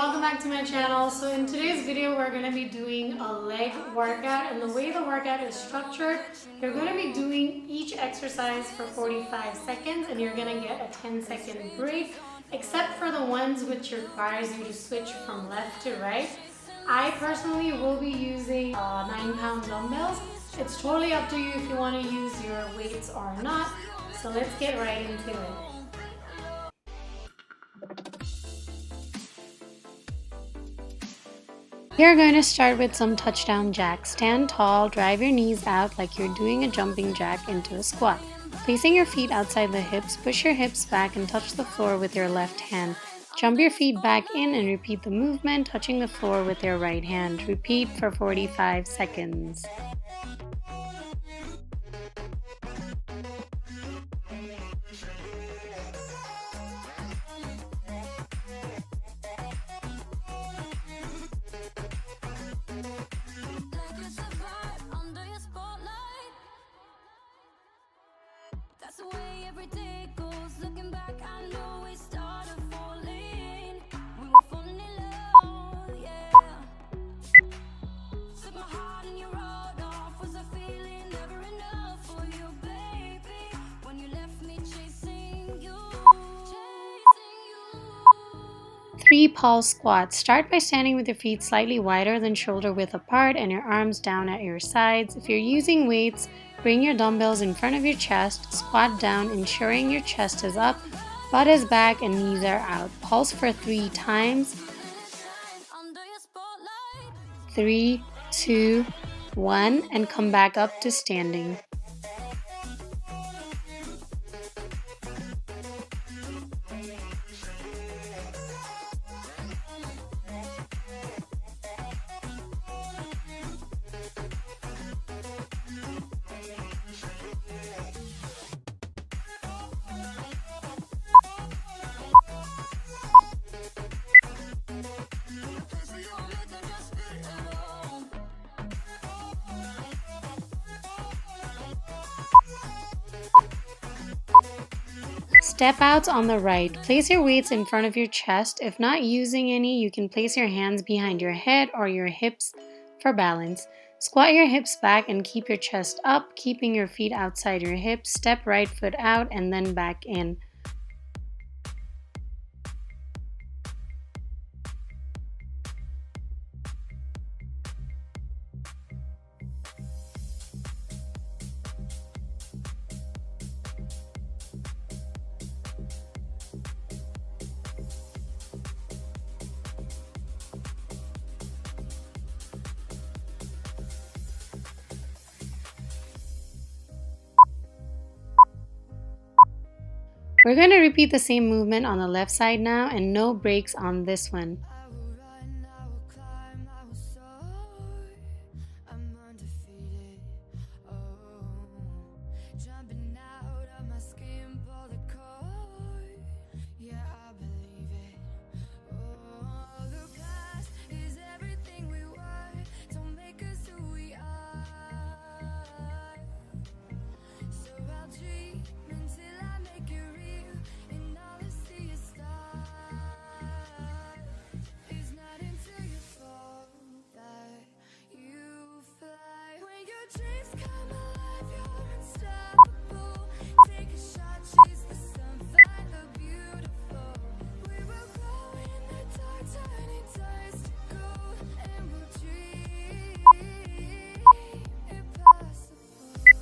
welcome back to my channel. So in today's video we're going to be doing a leg workout, and the way the workout is structured, you're going to be doing each exercise for 45 seconds and you're going to get a 10-second break, except for the ones which requires you to switch from left to right. I personally will be using 9-pound dumbbells. It's totally up to you if you want to use your weights or not. So let's get right into it. You're going to start with some touchdown jacks. Stand tall, drive your knees out like you're doing a jumping jack into a squat. Placing your feet outside the hips, push your hips back and touch the floor with your left hand. Jump your feet back in and repeat the movement, touching the floor with your right hand. Repeat for 45 seconds. That's the way every day goes. Looking back, I know we started falling. We were falling in love, yeah. Took my heart and you wrote off. Was I feeling never enough for you, baby? When you left me chasing you. 3 pulse squats. Start by standing with your feet slightly wider than shoulder width apart and your arms down at your sides. If you're using weights, bring your dumbbells in front of your chest. Squat down, ensuring your chest is up, butt is back, and knees are out. Pulse for 3 times. 3, 2, 1, and come back up to standing. Step outs on the right. Place your weights in front of your chest. If not using any, you can place your hands behind your head or your hips for balance. Squat your hips back and keep your chest up, keeping your feet outside your hips. Step right foot out and then back in. We're going to repeat the same movement on the left side now, and no breaks on this one.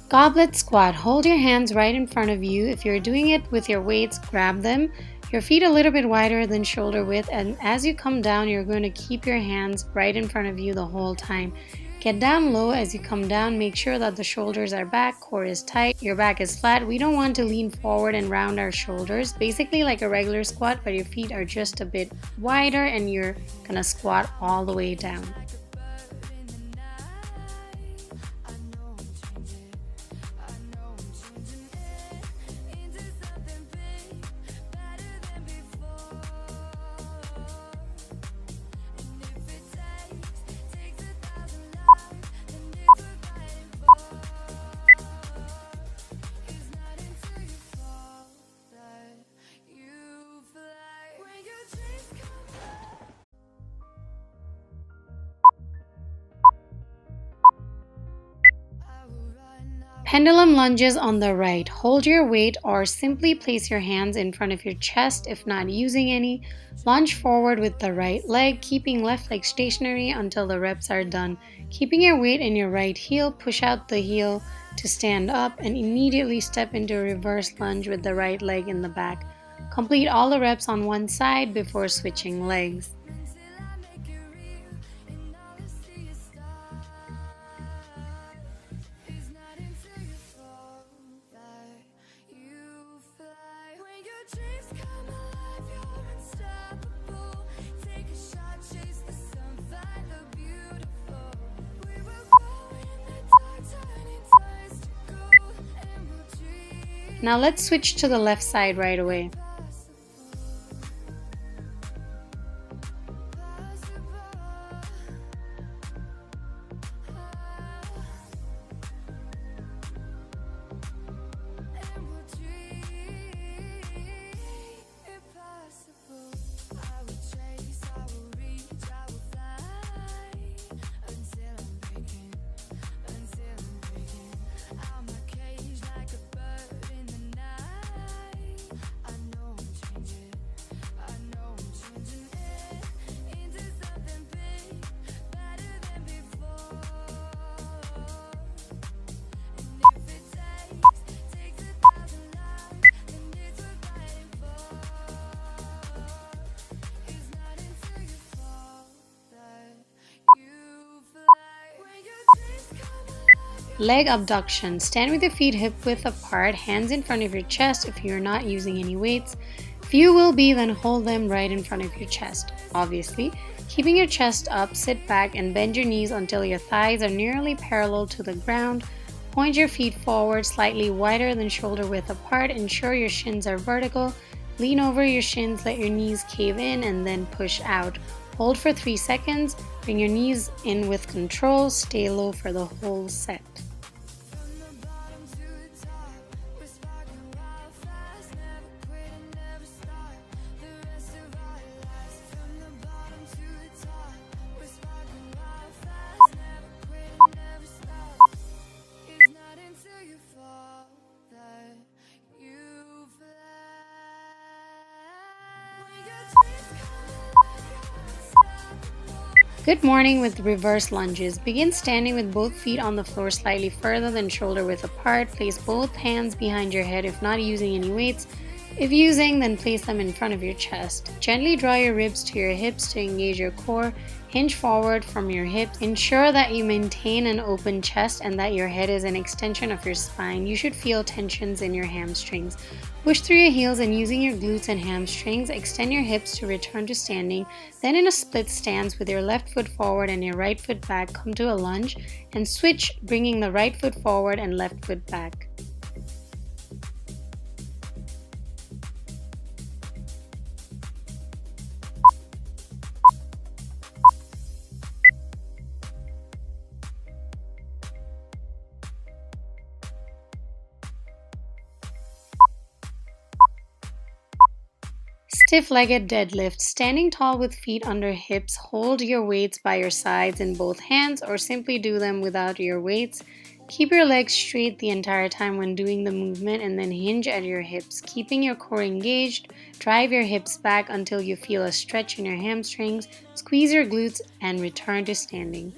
Goblet squat. Hold your hands right in front of you. If you're doing it with your weights, grab them. Your feet a little bit wider than shoulder width, and as you come down, you're going to keep your hands right in front of you the whole time. Get down low as you come down. Make sure that the shoulders are back, core is tight, your back is flat. We don't want to lean forward and round our shoulders, basically like a regular squat, but your feet are just a bit wider and you're gonna squat all the way down. Pendulum lunges on the right. Hold your weight or simply place your hands in front of your chest if not using any. Lunge forward with the right leg, keeping left leg stationary until the reps are done. Keeping your weight in your right heel, push out the heel to stand up and immediately step into a reverse lunge with the right leg in the back. Complete all the reps on one side before switching legs. Now let's switch to the left side right away. Leg abduction. Stand with your feet hip width apart, hands in front of your chest if you are not using any weights. If you will be, then hold them right in front of your chest. Obviously, keeping your chest up, sit back and bend your knees until your thighs are nearly parallel to the ground. Point your feet forward, slightly wider than shoulder width apart. Ensure your shins are vertical. Lean over your shins, let your knees cave in and then push out. Hold for 3 seconds. Bring your knees in with control. Stay low for the whole set. Good morning with reverse lunges. Begin standing with both feet on the floor slightly further than shoulder width apart. Place both hands behind your head if not using any weights. If using, then place them in front of your chest. Gently draw your ribs to your hips to engage your core. Hinge forward from your hips. Ensure that you maintain an open chest and that your head is an extension of your spine. You should feel tensions in your hamstrings. Push through your heels and using your glutes and hamstrings, extend your hips to return to standing. Then in a split stance with your left foot forward and your right foot back, come to a lunge and switch, bringing the right foot forward and left foot back. Stiff-legged deadlift. Standing tall with feet under hips, hold your weights by your sides in both hands or simply do them without your weights. Keep your legs straight the entire time when doing the movement and then hinge at your hips, keeping your core engaged. Drive your hips back until you feel a stretch in your hamstrings. Squeeze your glutes and return to standing.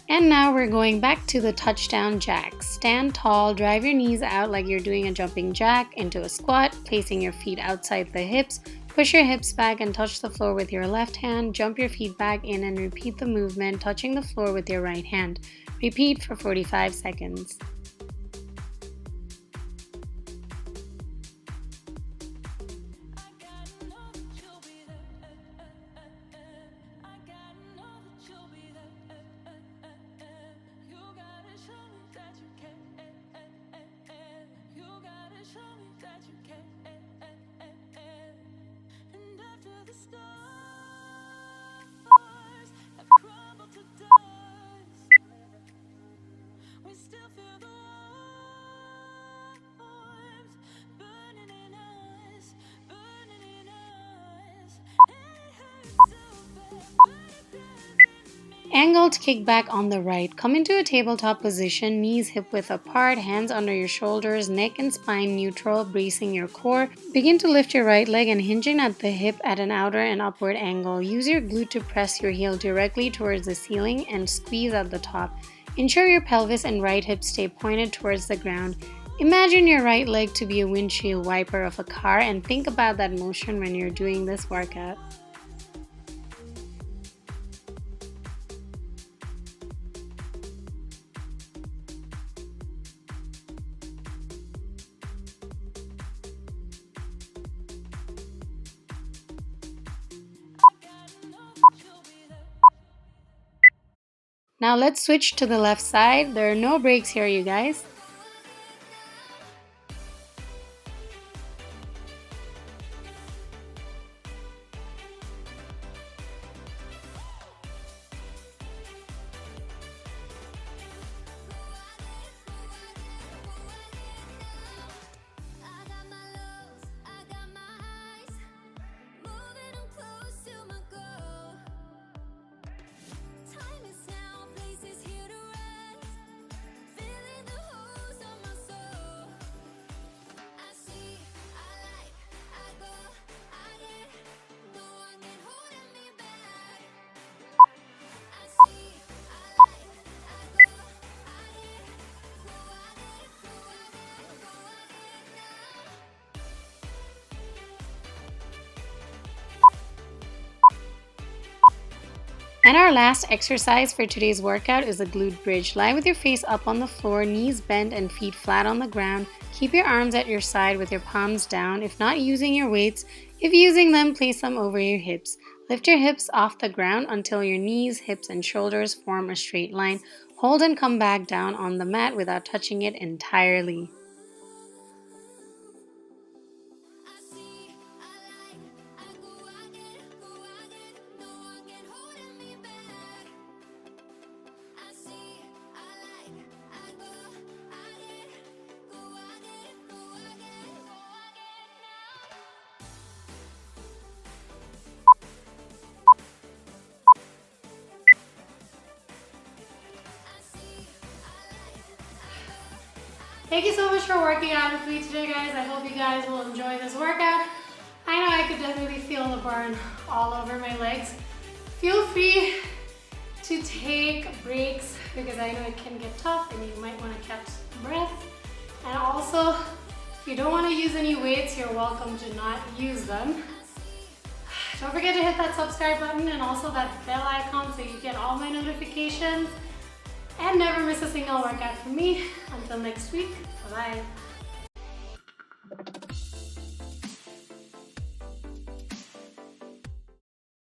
And now we're going back to the touchdown jack. Stand tall, drive your knees out like you're doing a jumping jack into a squat, placing your feet outside the hips. Push your hips back and touch the floor with your left hand. Jump your feet back in and repeat the movement, touching the floor with your right hand. Repeat for 45 seconds. Angled kickback on the right. Come into a tabletop position, knees hip width apart, hands under your shoulders, neck and spine neutral, bracing your core. Begin to lift your right leg and hinging at the hip at an outer and upward angle. Use your glute to press your heel directly towards the ceiling and squeeze at the top. Ensure your pelvis and right hip stay pointed towards the ground. Imagine your right leg to be a windshield wiper of a car and think about that motion when you're doing this workout. Now let's switch to the left side. There are no breaks here, you guys. And our last exercise for today's workout is a glute bridge. Lie with your face up on the floor, knees bent and feet flat on the ground. Keep your arms at your side with your palms down. If not using your weights, if using them, place them over your hips. Lift your hips off the ground until your knees, hips, and shoulders form a straight line. Hold and come back down on the mat without touching it entirely. Thank you so much for working out with me today, guys. I hope you guys will enjoy this workout. I know I could definitely feel the burn all over my legs. Feel free to take breaks because I know it can get tough and you might want to catch breath. And also, if you don't want to use any weights, you're welcome to not use them. Don't forget to hit that subscribe button and also that bell icon so you get all my notifications. And never miss a single workout from me. Until next week, bye-bye.